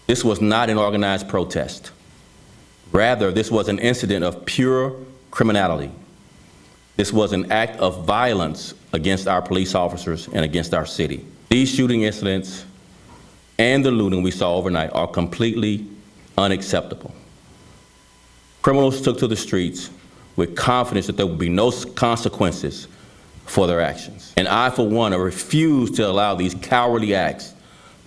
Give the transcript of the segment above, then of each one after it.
This was not an organized protest. Rather, this was an incident of pure criminality. This was an act of violence against our police officers and against our city. These shooting incidents and the looting we saw overnight are completely unacceptable. Criminals took to the streets with confidence that there would be no consequences for their actions. And I, for one, refuse to allow these cowardly acts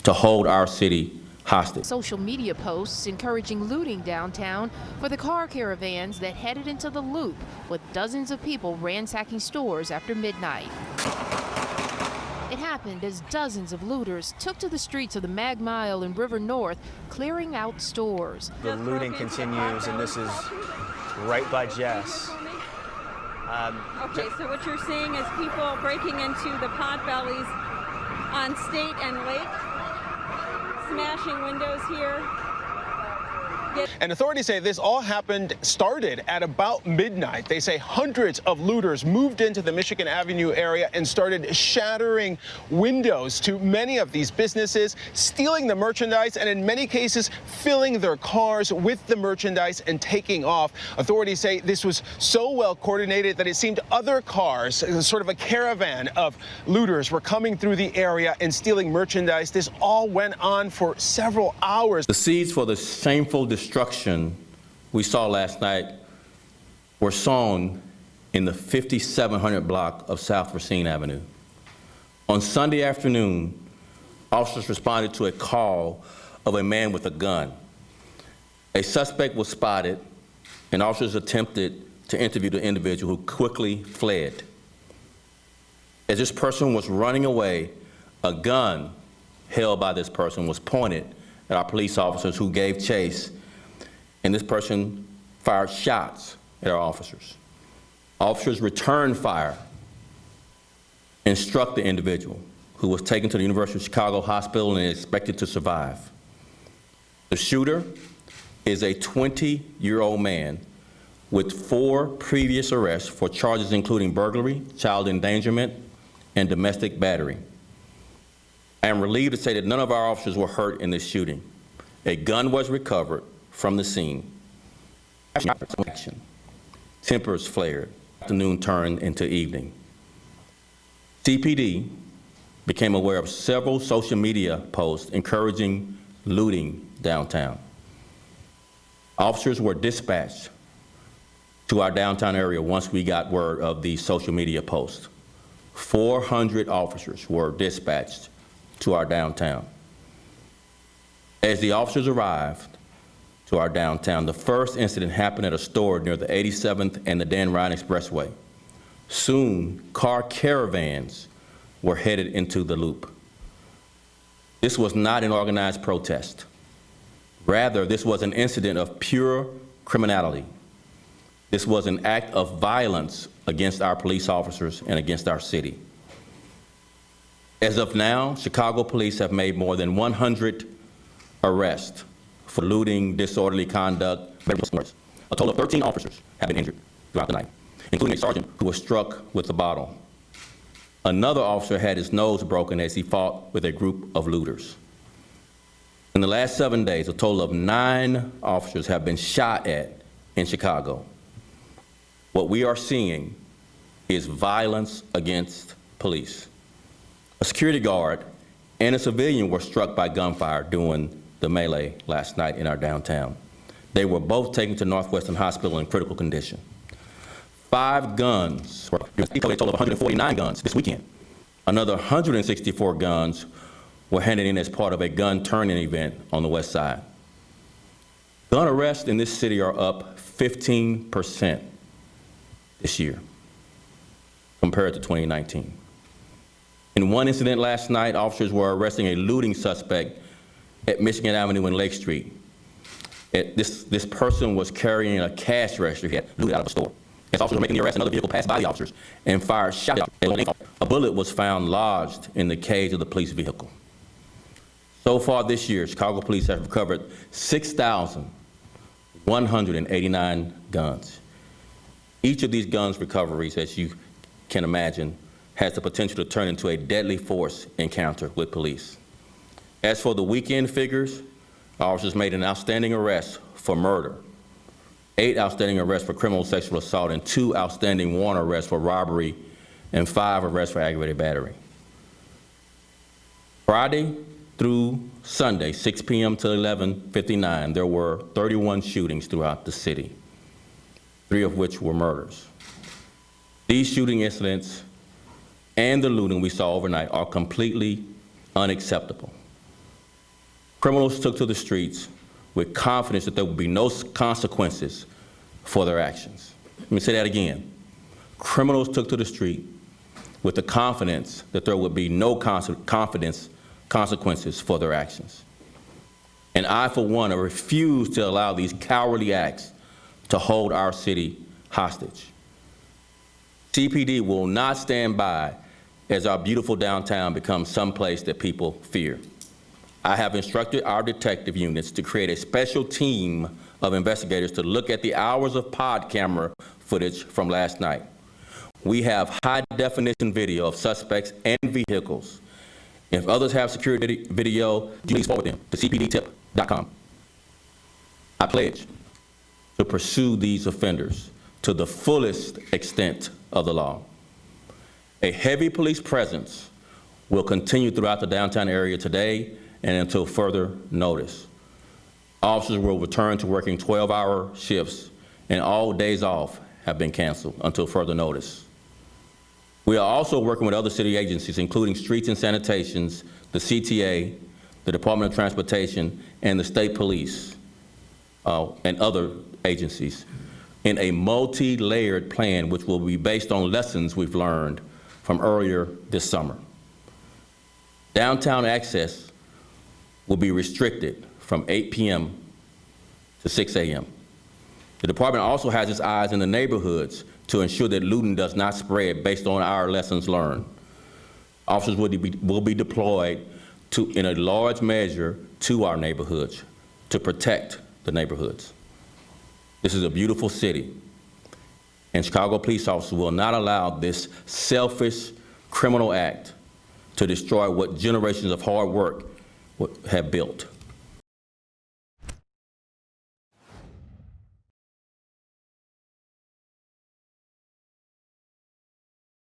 to hold our city hostage. Social media posts encouraging looting downtown for the car caravans that headed into the Loop, with dozens of people ransacking stores after midnight. It happened as dozens of looters took to the streets of the Mag Mile and River North, clearing out stores. The looting continues, and this is right by Jess. Okay, so what you're seeing is people breaking into the Potbellies on State and Lake, smashing windows here. And authorities say this all started at about midnight. They say hundreds of looters moved into the Michigan Avenue area and started shattering windows to many of these businesses, stealing the merchandise, and in many cases, filling their cars with the merchandise and taking off. Authorities say this was so well coordinated that it seemed other cars, sort of a caravan of looters, were coming through the area and stealing merchandise. This all went on for several hours. The seeds for the shameful destruction we saw last night were sown in the 5700 block of South Racine Avenue. On Sunday afternoon, officers responded to a call of a man with a gun. A suspect was spotted, and officers attempted to interview the individual, who quickly fled. As this person was running away, a gun held by this person was pointed at our police officers, who gave chase, and this person fired shots at our officers. Officers returned fire and struck the individual, who was taken to the University of Chicago Hospital and is expected to survive. The shooter is a 20-year-old man with 4 previous arrests for charges including burglary, child endangerment, and domestic battery. I am relieved to say that none of our officers were hurt in this shooting. A gun was recovered from the scene. Action. Tempers flared. Afternoon turned into evening. CPD became aware of several social media posts encouraging looting downtown. Officers were dispatched to our downtown area once we got word of the social media posts. 400 officers were dispatched to our downtown. As the officers arrived to our downtown, the first incident happened at a store near the 87th and the Dan Ryan Expressway. Soon, car caravans were headed into the Loop. This was not an organized protest. Rather, this was an incident of pure criminality. This was an act of violence against our police officers and against our city. As of now, Chicago police have made more than 100 arrests for looting, disorderly conduct. A total of 13 officers have been injured throughout the night, including a sergeant who was struck with a bottle. Another officer had his nose broken as he fought with a group of looters. In the last 7 days, a total of 9 officers have been shot at in Chicago. What we are seeing is violence against police. A security guard and a civilian were struck by gunfire during the melee last night in our downtown. They were both taken to Northwestern Hospital in critical condition. 5 guns, a total of 149 guns this weekend. Another 164 guns were handed in as part of a gun turn-in event on the west side. Gun arrests in this city are up 15% this year compared to 2019. In one incident last night, officers were arresting a looting suspect at Michigan Avenue and Lake Street. This person was carrying a cash register he had looted out of a store. As officers were making the arrest, another vehicle passed by the officers and fired shots. A bullet was found lodged in the cage of the police vehicle. So far this year, Chicago police have recovered 6,189 guns. Each of these guns recoveries, as you can imagine, has the potential to turn into a deadly force encounter with police. As for the weekend figures, officers made an outstanding arrest for murder, 8 outstanding arrests for criminal sexual assault, and 2 outstanding warrant arrests for robbery, and 5 arrests for aggravated battery. Friday through Sunday, 6 p.m. to 11:59, there were 31 shootings throughout the city, 3 of which were murders. These shooting incidents and the looting we saw overnight are completely unacceptable. Criminals took to the streets with confidence that there would be no consequences for their actions. Let me say that again. Criminals took to the street with the confidence that there would be no consequences for their actions. And I, for one, refuse to allow these cowardly acts to hold our city hostage. CPD will not stand by as our beautiful downtown becomes someplace that people fear. I have instructed our detective units to create a special team of investigators to look at the hours of pod camera footage from last night. We have high-definition video of suspects and vehicles. If others have security video, please forward them to cpdtip.com. I pledge to pursue these offenders to the fullest extent of the law. A heavy police presence will continue throughout the downtown area today and until further notice. Officers will return to working 12-hour shifts, and all days off have been canceled until further notice. We are also working with other city agencies, including Streets and Sanitations, the CTA, the Department of Transportation, and the State Police, and other agencies, in a multi-layered plan which will be based on lessons we've learned from earlier this summer. Downtown access will be restricted from 8 p.m. to 6 a.m. The department also has its eyes in the neighborhoods to ensure that looting does not spread based on our lessons learned. Officers will be deployed in a large measure to our neighborhoods to protect the neighborhoods. This is a beautiful city, and Chicago police officers will not allow this selfish criminal act to destroy what generations of hard work have built.